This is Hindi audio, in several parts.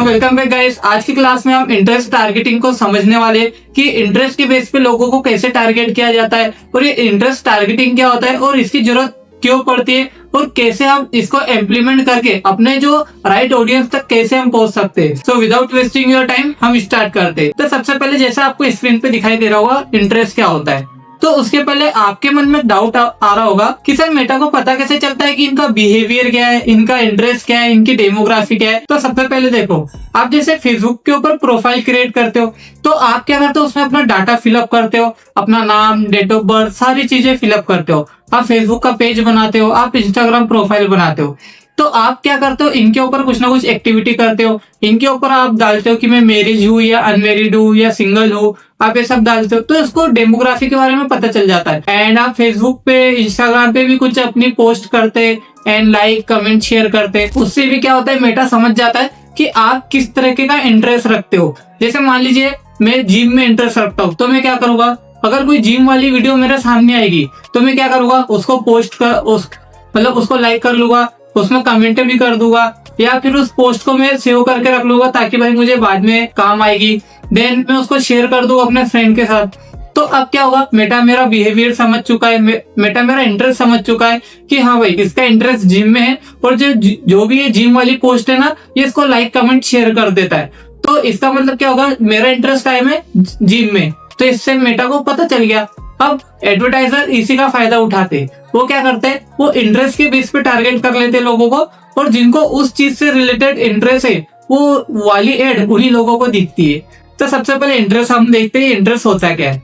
Welcome back guys. आज की क्लास में हम इंटरेस्ट टारगेटिंग को समझने वाले हैं कि इंटरेस्ट के बेस पे लोगों को कैसे टारगेट किया जाता है और ये इंटरेस्ट टारगेटिंग क्या होता है और इसकी जरूरत क्यों पड़ती है और कैसे हम इसको इम्प्लीमेंट करके अपने जो राइट ऑडियंस तक कैसे हम पहुंच सकते हैं। So without wasting your time हम स्टार्ट करते हैं। तो सबसे पहले जैसा आपको स्क्रीन पे दिखाई दे रहा होगा इंटरेस्ट क्या होता है, तो उसके पहले आपके मन में डाउट आ रहा होगा कि सर मेटा को पता कैसे चलता है कि इनका बिहेवियर क्या है, इनका इंटरेस्ट क्या है, इनकी डेमोग्राफी क्या है। तो सबसे पहले देखो, आप जैसे फेसबुक के ऊपर प्रोफाइल क्रिएट करते हो तो आप क्या करते हो, उसमें अपना डाटा फिलअप करते हो, अपना नाम, डेट ऑफ बर्थ, सारी चीजें फिलअप करते हो। आप फेसबुक का पेज बनाते हो, आप इंस्टाग्राम प्रोफाइल बनाते हो, तो आप क्या करते हो, इनके ऊपर कुछ ना कुछ एक्टिविटी करते हो। इनके ऊपर आप डालते हो कि मैं मैरिज हूँ या अनमेरिड हूँ या सिंगल हूँ, आप ये सब डालते हो, तो इसको डेमोग्राफी के बारे में पता चल जाता है। एंड आप फेसबुक पे, इंस्टाग्राम पे भी कुछ अपनी पोस्ट करते एंड लाइक, कमेंट, शेयर करते, उससे भी क्या होता है, मेटा समझ जाता है कि आप किस तरीके का इंटरेस्ट रखते हो। जैसे मान लीजिए मैं जिम में इंटरेस्ट रखता हूँ, तो मैं क्या करूंगा, अगर कोई जिम वाली वीडियो मेरे सामने आएगी तो मैं क्या करूंगा, उसको पोस्ट कर, उसको लाइक कर लूंगा, उसमें कमेंट भी कर दूंगा, या फिर उस पोस्ट को मैं सेव करके रख लूंगा ताकि भाई मुझे बाद में काम आएगी। देन मैं उसको शेयर कर दूंगा अपने फ्रेंड के साथ। तो अब क्या होगा, मेटा मेरा बिहेवियर समझ चुका है, मेटा मेरा इंटरेस्ट समझ चुका है कि हाँ भाई इसका इंटरेस्ट जिम में है और जो भी ये जिम वाली पोस्ट है ना, ये इसको लाइक, कमेंट, शेयर कर देता है। तो इसका मतलब क्या होगा, मेरा इंटरेस्ट टाइम है जिम में, तो इससे मेटा को पता चल गया। अब एडवर्टाइजर इसी का फायदा उठाते, वो क्या करते हैं, वो इंटरेस्ट के बेस पे टारगेट कर लेते हैं लोगों को, और जिनको उस चीज से रिलेटेड इंटरेस्ट है वो वाली एड उन्हीं लोगों को दिखती है। तो सबसे पहले इंटरेस्ट हम देखते हैं, इंटरेस्ट होता है क्या है।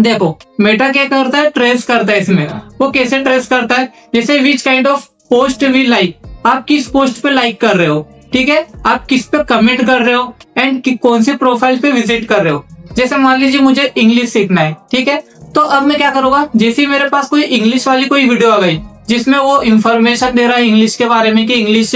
देखो मेटा क्या करता है, ट्रेस करता है। इसमें वो कैसे ट्रेस करता है, जैसे which kind of post we like, आप किस पोस्ट पे लाइक कर रहे हो, ठीक है, आप किस पे कमेंट कर रहे हो, एंड कौन से प्रोफाइल पे विजिट कर रहे हो। जैसे मान लीजिए मुझे इंग्लिश सीखना है, ठीक है, तो अब मैं क्या करूंगा, जैसे ही मेरे पास कोई इंग्लिश वाली कोई वीडियो आ गई जिसमें वो इंफॉर्मेशन दे रहा है इंग्लिश के बारे में कि इंग्लिश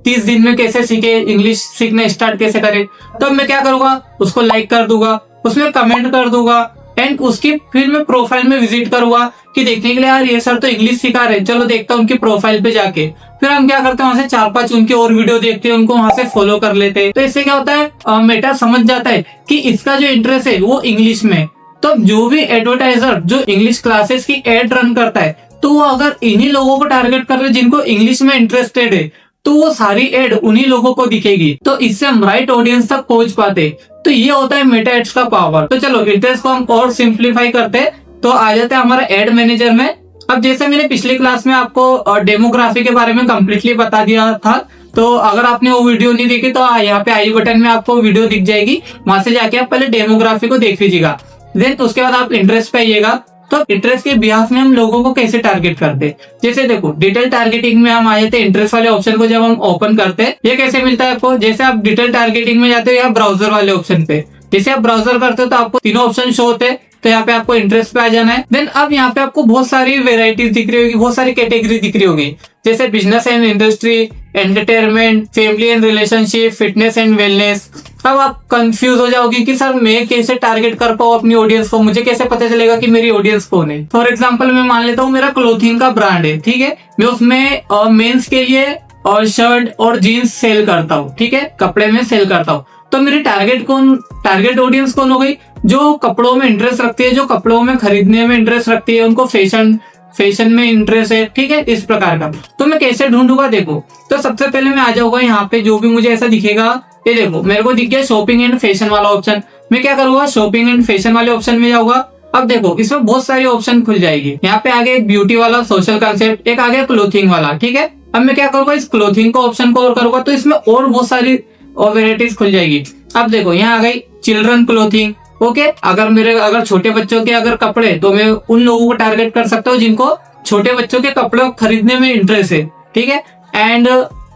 30 दिन में कैसे सीखे, इंग्लिश सीखना स्टार्ट कैसे करें, तो मैं क्या करूंगा, उसको लाइक कर दूंगा, उसमें कमेंट कर दूंगा, एंड उसकी फिर मैं प्रोफाइल में विजिट करूंगा कि देखने के लिए यार ये सर तो इंग्लिश सिखा रहे हैं, चलो देखता हूँ उनकी प्रोफाइल पे जाके। फिर हम क्या करते हैं, वहां से 4-5 उनकी और वीडियो देखते हैं, उनको वहां से फॉलो कर लेते हैं। तो इससे क्या होता है, मेटा समझ जाता है कि इसका जो इंटरेस्ट है वो इंग्लिश में। तो जो भी एडवर्टाइजर जो इंग्लिश क्लासेस की एड रन करता है, तो वो अगर इन्हीं लोगों को टारगेट कर रहे जिनको इंग्लिश में इंटरेस्टेड है, तो वो सारी एड उन्हीं लोगों को दिखेगी। तो इससे हम राइट ऑडियंस तक पहुंच पाते। तो ये होता है मेटा एड्स का पावर। तो चलो इंटरेस्ट को हम और सिंप्लीफाई करते हैं, तो आ जाते हैं हमारा एड मैनेजर में। अब जैसे मैंने पिछली क्लास में आपको डेमोग्राफी के बारे में कंप्लीटली बता दिया था, तो अगर आपने वो वीडियो नहीं देखी तो यहाँ पे आई बटन में आपको वीडियो दिख जाएगी, वहां से जाके आप पहले डेमोग्राफी को देख लीजिएगा। देन उसके बाद आप इंटरेस्ट पे आइएगा। तो इंटरेस्ट के बिहाफ में हम लोगों को कैसे टारगेट करते हैं, जैसे देखो डिटेल टारगेटिंग में हम आ जाते हैं। इंटरेस्ट वाले ऑप्शन को जब हम ओपन करते हैं, ये कैसे मिलता है आपको, जैसे आप डिटेल टारगेटिंग में जाते हो या ब्राउजर वाले ऑप्शन पे, जैसे आप ब्राउजर करते हो तो आपको तीनों ऑप्शन शो होते हैं। तो यहाँ पे आपको इंटरेस्ट पे आ जाना है। देन अब यहाँ पे आपको बहुत सारी वेराइटीज दिख रही होगी, बहुत सारी कैटेगरी दिख रही होगी, जैसे business and industry, entertainment, family and relationship, fitness and wellness. अब आप कंफ्यूज हो जाओगे कि सर मैं कैसे टारगेट कर पाऊँ अपनी ऑडियंस को, मुझे कैसे पता चलेगा कि मेरी ऑडियंस कौन है। फॉर एग्जांपल मैं मान लेता हूँ मेरा क्लोथिंग का ब्रांड है, ठीक है, मैं उसमें मेंस के लिए और शर्ट और जीन्स सेल करता हूँ, ठीक है, कपड़े में सेल करता हूँ। तो मेरी टारगेट ऑडियंस कौन हो गई, जो कपड़ों में इंटरेस्ट रखती है, जो कपड़ों में खरीदने में इंटरेस्ट रखती है, उनको फैशन में इंटरेस्ट है, ठीक है, इस प्रकार का। तो मैं कैसे ढूंढूंगा, देखो तो सबसे पहले मैं आ जाऊंगा यहाँ पे, जो भी मुझे ऐसा दिखेगा, ये देखो मेरे को दिख गया शॉपिंग एंड फैशन वाला ऑप्शन। मैं क्या करूंगा, शॉपिंग एंड फैशन वाले ऑप्शन में जाऊंगा। अब देखो इसमें बहुत सारी ऑप्शन खुल जाएगी। यहाँ पे आगे एक ब्यूटी वाला, सोशल कंसेप्ट, एक आगे क्लोथिंग वाला, ठीक है। अब मैं क्या करूंगा, इस क्लोथिंग को ऑप्शन को और करूंगा तो इसमें और बहुत सारी और वेराइटीज खुल जाएगी। अब देखो यहाँ आ गई चिल्ड्रन क्लोथिंग, ओके, अगर छोटे बच्चों के अगर कपड़े, तो मैं उन लोगों को टारगेट कर सकता हूँ जिनको छोटे बच्चों के कपड़े खरीदने में इंटरेस्ट है, ठीक है। एंड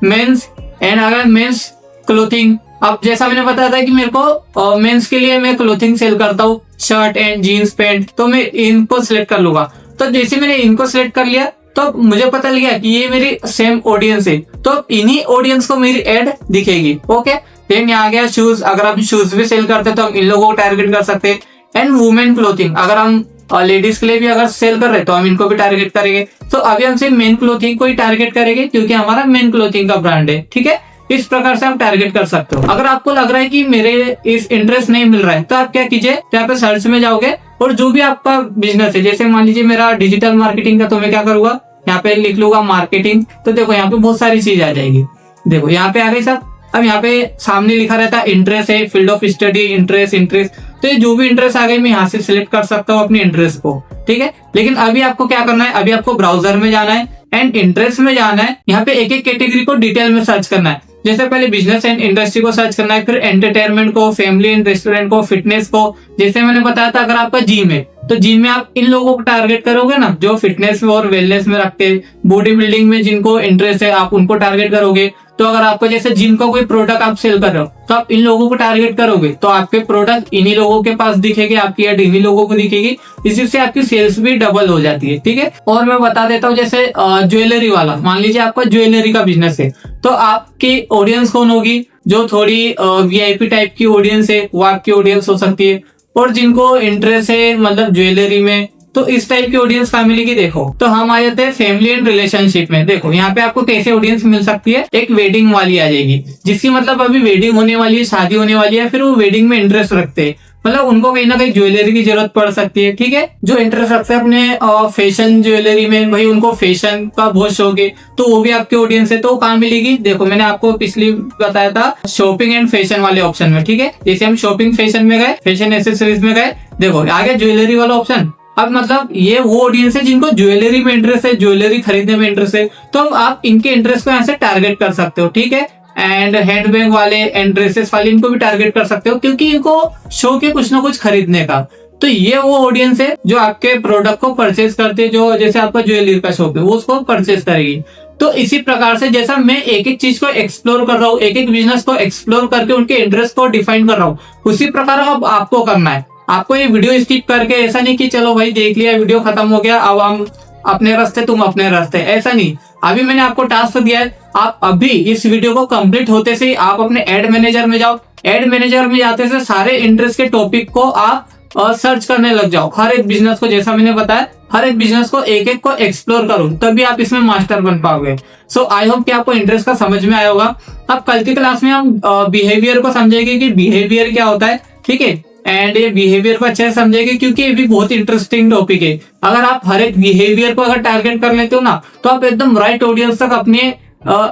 मेंस, एंड अगर मेंस क्लोथिंग, अब जैसा मैंने बताया था कि मेरे को मेंस के लिए मैं क्लोथिंग सेल करता हूँ, शर्ट एंड जीन्स पैंट, तो मैं इनको सिलेक्ट कर लूंगा। तो जैसे मैंने इनको सिलेक्ट कर लिया तो मुझे पता लग गया कि ये मेरी सेम ऑडियंस है, तो इन्हीं ऑडियंस को मेरी एड दिखेगी, ओके। देन यहाँ आ गया शूज, अगर हम शूज भी सेल करते हैं तो हम इन लोगों को टारगेट कर सकते हैं। एंड वुमेन क्लोथिंग, अगर हम लेडीज के लिए भी अगर सेल कर रहे हैं तो हम इनको भी टारगेट करेंगे। तो अभी हम सिर्फ मेन क्लोथिंग को ही टारगेट करेंगे क्योंकि हमारा मेन क्लोथिंग का ब्रांड है, ठीक है। इस प्रकार से आप टारगेट कर सकते हो। अगर आपको लग रहा है कि मेरे इस इंटरेस्ट नहीं मिल रहा है तो आप क्या कीजिए, यहाँ पे सर्च में जाओगे और जो भी आपका बिजनेस है, जैसे मान लीजिए मेरा डिजिटल मार्केटिंग का, तो मैं क्या करूंगा, यहाँ पे लिख लूंगा मार्केटिंग। तो देखो यहाँ पे बहुत सारी चीज आ जाएगी। देखो यहाँ पे आ गई सब। अब यहाँ पे सामने लिखा रहता है इंटरेस्ट है, फील्ड ऑफ स्टडी, इंटरेस्ट। तो ये जो भी इंटरेस्ट आ गई मैं यहाँ से सिलेक्ट कर सकता हूँ अपनी इंटरेस्ट को, ठीक है। लेकिन अभी आपको क्या करना है, अभी आपको ब्राउजर में जाना है एंड इंटरेस्ट में जाना है। यहाँ पे एक एक कैटेगरी को डिटेल में सर्च करना है। जैसे पहले बिजनेस एंड इंडस्ट्री को सर्च करना है, फिर एंटरटेनमेंट को, फैमिली एंड रेस्टोरेंट को, फिटनेस को। जैसे मैंने बताया था, अगर आपका जिम है तो जिम में आप इन लोगों को टारगेट करोगे ना, जो फिटनेस में और वेलनेस में रखते हैं, बॉडी बिल्डिंग में जिनको इंटरेस्ट है, आप उनको टारगेट करोगे। तो अगर आपको जैसे जिम का कोई प्रोडक्ट आप सेल कर रहे हो तो आप इन लोगों को टारगेट करोगे, तो आपके प्रोडक्ट इन्हीं लोगों के पास दिखेंगे, आपकी एड इन्हीं लोगों को दिखेगी। इसी से आपकी सेल्स भी डबल हो जाती है, ठीक है। और मैं बता देता हूँ, जैसे ज्वेलरी वाला, मान लीजिए आपका ज्वेलरी का बिजनेस है, तो आपकी ऑडियंस कौन होगी, जो थोड़ी वीआईपी टाइप की ऑडियंस है, वो आपकी ऑडियंस हो सकती है। और जिनको इंटरेस्ट है मतलब ज्वेलरी में, तो इस टाइप की ऑडियंस फैमिली की। देखो तो हम आ जाते हैं फैमिली एंड रिलेशनशिप में। देखो यहाँ पे आपको कैसे ऑडियंस मिल सकती है, एक वेडिंग वाली आ जाएगी, जिसकी मतलब अभी वेडिंग होने वाली है, शादी होने वाली है, फिर वो वेडिंग में इंटरेस्ट रखते हैं, मतलब उनको कहीं ना कहीं ज्वेलरी की जरूरत पड़ सकती है, ठीक है। जो इंटरेस्ट रखते हैं अपने फैशन ज्वेलरी में, भाई उनको फैशन का बहुत शौक है, तो वो भी आपकी ऑडियंस है। तो कहाँ मिलेगी, देखो मैंने आपको पिछली बताया था शॉपिंग एंड फैशन वाले ऑप्शन में, ठीक है। जैसे हम शॉपिंग फैशन में गए, फैशन एसेसरीज में गए, देखो आगे ज्वेलरी वाला ऑप्शन। अब मतलब ये वो ऑडियंस है जिनको ज्वेलरी में इंटरेस्ट है, ज्वेलरी खरीदने में इंटरेस्ट है, तो आप इनके इंटरेस्ट को यहाँ से टारगेट कर सकते हो, ठीक है। एंड हैंडबैग वाले एंड ड्रेसेस वाले, इनको भी टारगेट कर सकते हो, क्योंकि इनको शौक है कुछ ना कुछ खरीदने का। तो ये वो ऑडियंस है जो आपके प्रोडक्ट को परचेज करते हैं, जो जैसे आपका ज्वेलरी का शौक है वो उसको परचेज करेगी। तो इसी प्रकार से जैसा मैं एक एक चीज को एक्सप्लोर कर रहा हूँ, एक एक बिजनेस को एक्सप्लोर करके उनके इंटरेस्ट को डिफाइन कर रहा हूँ, उसी प्रकार अब आपको करना है। आपको ये वीडियो स्किप करके, ऐसा नहीं कि चलो भाई देख लिया वीडियो खत्म हो गया, अब हम अपने रास्ते तुम अपने रास्ते, ऐसा नहीं। अभी मैंने आपको टास्क दिया है, आप अभी इस वीडियो को कंप्लीट होते से आप अपने एड मैनेजर में जाओ। एड मैनेजर में जाते से सारे इंटरेस्ट के टॉपिक को आप सर्च करने लग जाओ। हर एक बिजनेस को, जैसा मैंने बताया, हर एक बिजनेस को एक एक को एक्सप्लोर करो, तभी आप इसमें मास्टर बन पाओगे। सो आई होप कि आपको इंटरेस्ट का समझ में आया होगा। अब कल की क्लास में हम बिहेवियर को समझेंगे कि बिहेवियर क्या होता है, ठीक है। एंड ये बिहेवियर को अच्छे से समझेंगे, क्योंकि ये भी बहुत इंटरेस्टिंग टॉपिक है। अगर आप हर एक बिहेवियर को अगर टारगेट कर लेते हो ना, तो आप एकदम राइट ऑडियंस तक अपने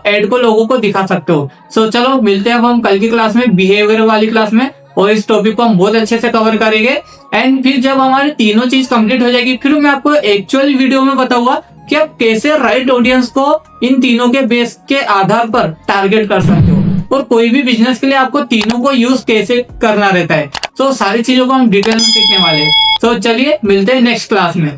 एड को लोगों को दिखा सकते हो। सो चलो मिलते हैं अब हम कल की क्लास में, बिहेवियर वाली क्लास में, और इस टॉपिक को हम बहुत अच्छे से कवर करेंगे। एंड फिर जब हमारी तीनों चीज कंप्लीट हो जाएगी, फिर मैं आपको एक्चुअल वीडियो में बताऊंगा कि आप कैसे राइट ऑडियंस को इन तीनों के बेस के आधार पर टारगेट कर सकते हो, और कोई भी बिजनेस के लिए आपको तीनों को यूज कैसे करना रहता है। तो सारी चीजों को हम डिटेल में सीखने वाले हैं। तो चलिए मिलते हैं नेक्स्ट क्लास में।